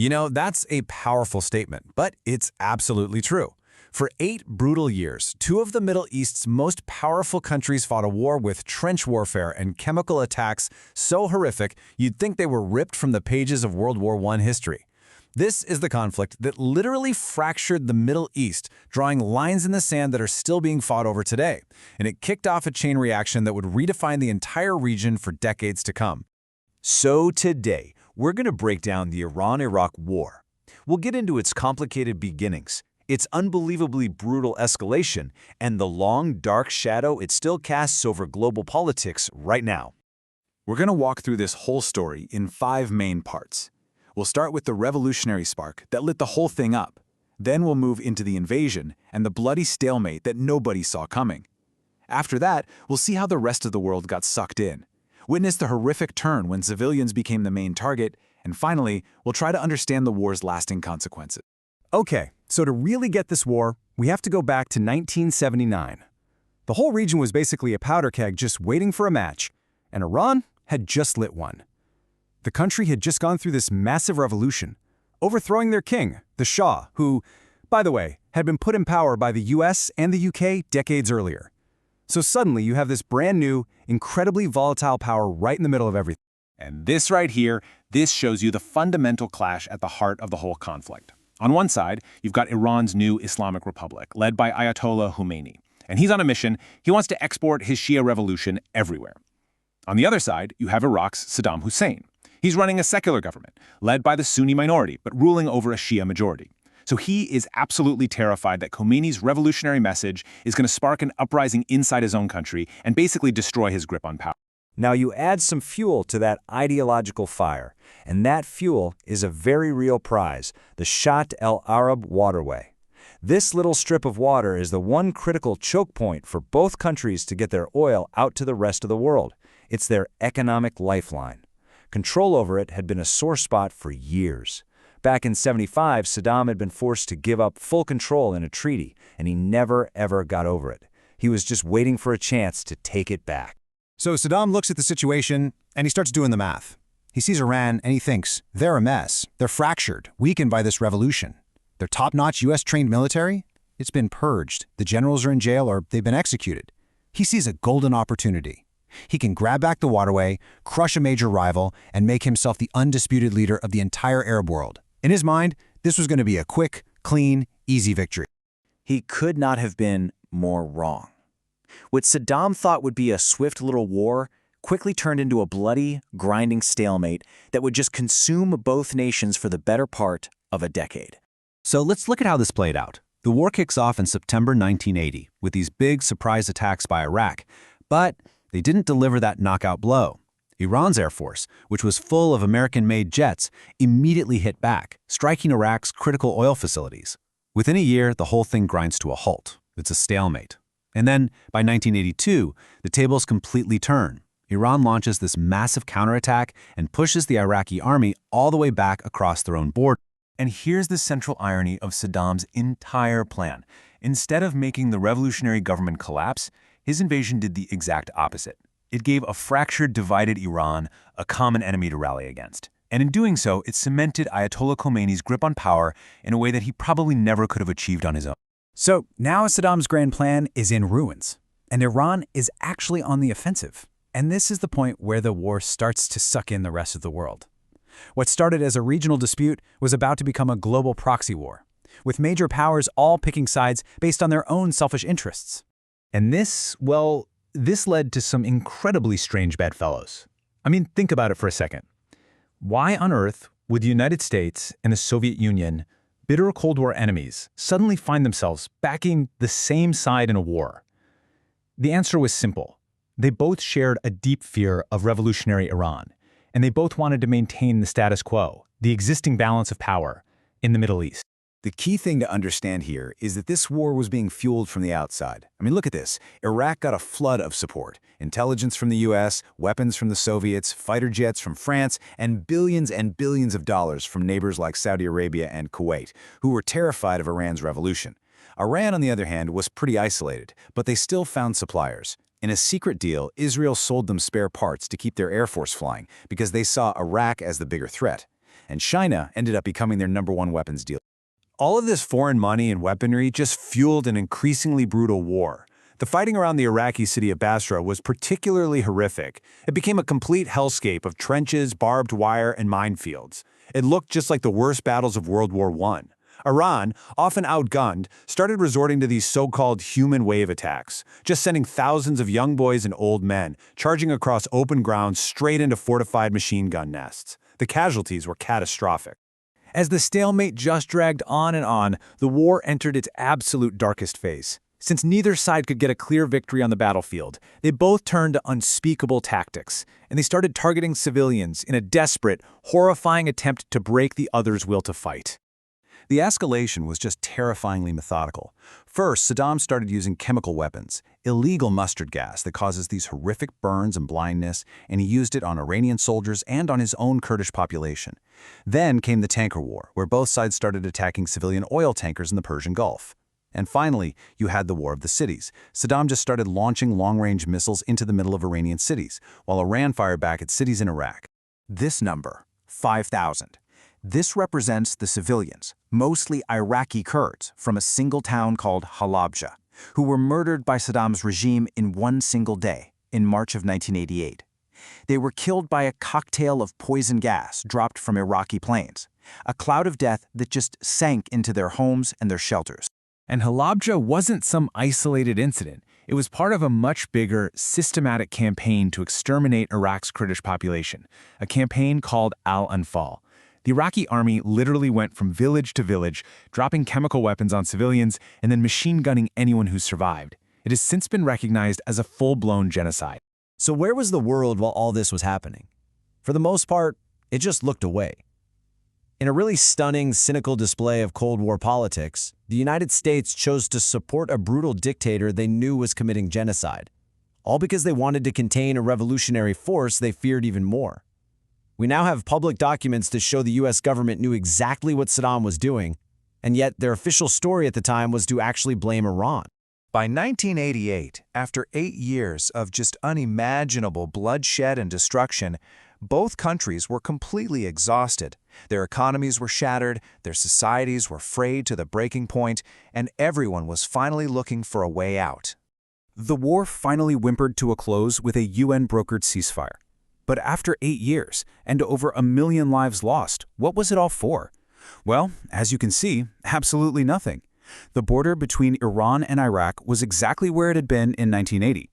You know, that's a powerful statement, but it's absolutely true. For 8 brutal years, 2 of the Middle East's most powerful countries fought a war with trench warfare and chemical attacks so horrific you'd think they were ripped from the pages of World War I history. This is the conflict that literally fractured the Middle East, drawing lines in the sand that are still being fought over today, and it kicked off a chain reaction that would redefine the entire region for decades to come. So today, we're going to break down the Iran-Iraq War. We'll get into its complicated beginnings, its unbelievably brutal escalation, and the long, dark shadow it still casts over global politics right now. We're going to walk through this whole story in 5 main parts. We'll start with the revolutionary spark that lit the whole thing up. Then we'll move into the invasion and the bloody stalemate that nobody saw coming. After that, we'll see how the rest of the world got sucked in. Witness the horrific turn when civilians became the main target, and finally, we'll try to understand the war's lasting consequences. Okay, so to really get this war, we have to go back to 1979. The whole region was basically a powder keg just waiting for a match, and Iran had just lit one. The country had just gone through this massive revolution, overthrowing their king, the Shah, who, by the way, had been put in power by the US and the UK decades earlier. So suddenly you have this brand new, incredibly volatile power right in the middle of everything. And this right here, this shows you the fundamental clash at the heart of the whole conflict. On one side, you've got Iran's new Islamic Republic, led by Ayatollah Khomeini. And he's on a mission. He wants to export his Shia revolution everywhere. On the other side, you have Iraq's Saddam Hussein. He's running a secular government, led by the Sunni minority, but ruling over a Shia majority. So he is absolutely terrified that Khomeini's revolutionary message is going to spark an uprising inside his own country and basically destroy his grip on power. Now you add some fuel to that ideological fire, and that fuel is a very real prize, the Shatt el-Arab waterway. This little strip of water is the one critical choke point for both countries to get their oil out to the rest of the world. It's their economic lifeline. Control over it had been a sore spot for years. Back in '75, Saddam had been forced to give up full control in a treaty, and he never, ever got over it. He was just waiting for a chance to take it back. So Saddam looks at the situation, and he starts doing the math. He sees Iran, and he thinks, they're a mess. They're fractured, weakened by this revolution. Their top-notch US-trained military? It's been purged. The generals are in jail or they've been executed. He sees a golden opportunity. He can grab back the waterway, crush a major rival, and make himself the undisputed leader of the entire Arab world. In his mind, this was going to be a quick, clean, easy victory. He could not have been more wrong. What Saddam thought would be a swift little war quickly turned into a bloody, grinding stalemate that would just consume both nations for the better part of a decade. So let's look at how this played out. The war kicks off in September 1980 with these big surprise attacks by Iraq, but they didn't deliver that knockout blow. Iran's Air Force, which was full of American-made jets, immediately hit back, striking Iraq's critical oil facilities. Within a year, the whole thing grinds to a halt. It's a stalemate. And then, by 1982, the tables completely turn. Iran launches this massive counterattack and pushes the Iraqi army all the way back across their own border. And here's the central irony of Saddam's entire plan. Instead of making the revolutionary government collapse, his invasion did the exact opposite. It gave a fractured, divided Iran a common enemy to rally against. And in doing so, it cemented Ayatollah Khomeini's grip on power in a way that he probably never could have achieved on his own. So now Saddam's grand plan is in ruins, and Iran is actually on the offensive. And this is the point where the war starts to suck in the rest of the world. What started as a regional dispute was about to become a global proxy war, with major powers all picking sides based on their own selfish interests. And this, well, this led to some incredibly strange bedfellows. I mean, think about it for a second. Why on earth would the United States and the Soviet Union, bitter Cold War enemies, suddenly find themselves backing the same side in a war? The answer was simple. They both shared a deep fear of revolutionary Iran, and they both wanted to maintain the status quo, the existing balance of power, in the Middle East. The key thing to understand here is that this war was being fueled from the outside. I mean, look at this. Iraq got a flood of support. Intelligence from the US, weapons from the Soviets, fighter jets from France, and billions of dollars from neighbors like Saudi Arabia and Kuwait, who were terrified of Iran's revolution. Iran, on the other hand, was pretty isolated, but they still found suppliers. In a secret deal, Israel sold them spare parts to keep their Air Force flying because they saw Iraq as the bigger threat. and China ended up becoming their #1 weapons dealer. All of this foreign money and weaponry just fueled an increasingly brutal war. The fighting around the Iraqi city of Basra was particularly horrific. It became a complete hellscape of trenches, barbed wire, and minefields. It looked just like the worst battles of World War I. Iran, often outgunned, started resorting to these so-called human wave attacks, just sending thousands of young boys and old men charging across open ground straight into fortified machine gun nests. The casualties were catastrophic. As the stalemate just dragged on and on, the war entered its absolute darkest phase. Since neither side could get a clear victory on the battlefield, they both turned to unspeakable tactics, and they started targeting civilians in a desperate, horrifying attempt to break the other's will to fight. The escalation was just terrifyingly methodical. First, Saddam started using chemical weapons, illegal mustard gas that causes these horrific burns and blindness, and he used it on Iranian soldiers and on his own Kurdish population. Then came the tanker war, where both sides started attacking civilian oil tankers in the Persian Gulf. And finally, you had the War of the Cities. Saddam just started launching long-range missiles into the middle of Iranian cities, while Iran fired back at cities in Iraq. This number, 5,000. This represents the civilians, mostly Iraqi Kurds, from a single town called Halabja, who were murdered by Saddam's regime in one single day, in March of 1988. They were killed by a cocktail of poison gas dropped from Iraqi planes, a cloud of death that just sank into their homes and their shelters. And Halabja wasn't some isolated incident. It was part of a much bigger, systematic campaign to exterminate Iraq's Kurdish population, a campaign called Al-Anfal. The Iraqi army literally went from village to village, dropping chemical weapons on civilians and then machine gunning anyone who survived. It has since been recognized as a full-blown genocide. So where was the world while all this was happening? For the most part, it just looked away. In a really stunning, cynical display of Cold War politics, the United States chose to support a brutal dictator they knew was committing genocide, all because they wanted to contain a revolutionary force they feared even more. We now have public documents to show the US government knew exactly what Saddam was doing, and yet their official story at the time was to actually blame Iran. By 1988, after 8 years of just unimaginable bloodshed and destruction, both countries were completely exhausted. Their economies were shattered, their societies were frayed to the breaking point, and everyone was finally looking for a way out. The war finally whimpered to a close with a UN-brokered ceasefire. But after 8 years, and over 1 million lives lost, what was it all for? Well, as you can see, absolutely nothing. The border between Iran and Iraq was exactly where it had been in 1980.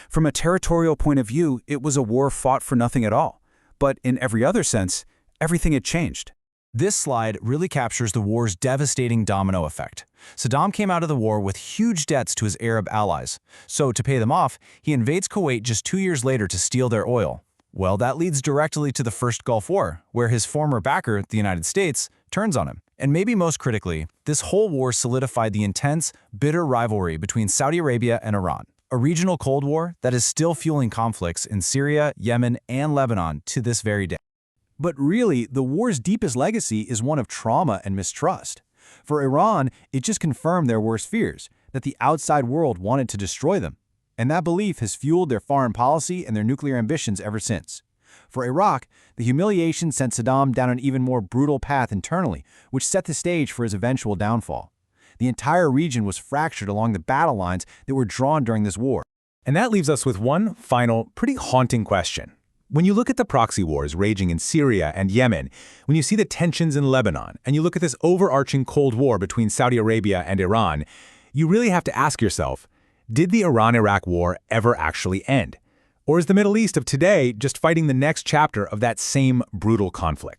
From a territorial point of view, it was a war fought for nothing at all. But in every other sense, everything had changed. This slide really captures the war's devastating domino effect. Saddam came out of the war with huge debts to his Arab allies. So to pay them off, he invades Kuwait just 2 years later to steal their oil. Well, that leads directly to the First Gulf War, where his former backer, the United States, turns on him. And maybe most critically, this whole war solidified the intense, bitter rivalry between Saudi Arabia and Iran, a regional Cold War that is still fueling conflicts in Syria, Yemen, and Lebanon to this very day. But really, the war's deepest legacy is one of trauma and mistrust. For Iran, it just confirmed their worst fears, that the outside world wanted to destroy them. And that belief has fueled their foreign policy and their nuclear ambitions ever since. For Iraq, the humiliation sent Saddam down an even more brutal path internally, which set the stage for his eventual downfall. The entire region was fractured along the battle lines that were drawn during this war. And that leaves us with one final, pretty haunting question. When you look at the proxy wars raging in Syria and Yemen, when you see the tensions in Lebanon, and you look at this overarching Cold War between Saudi Arabia and Iran, you really have to ask yourself, did the Iran-Iraq war ever actually end? Or is the Middle East of today just fighting the next chapter of that same brutal conflict?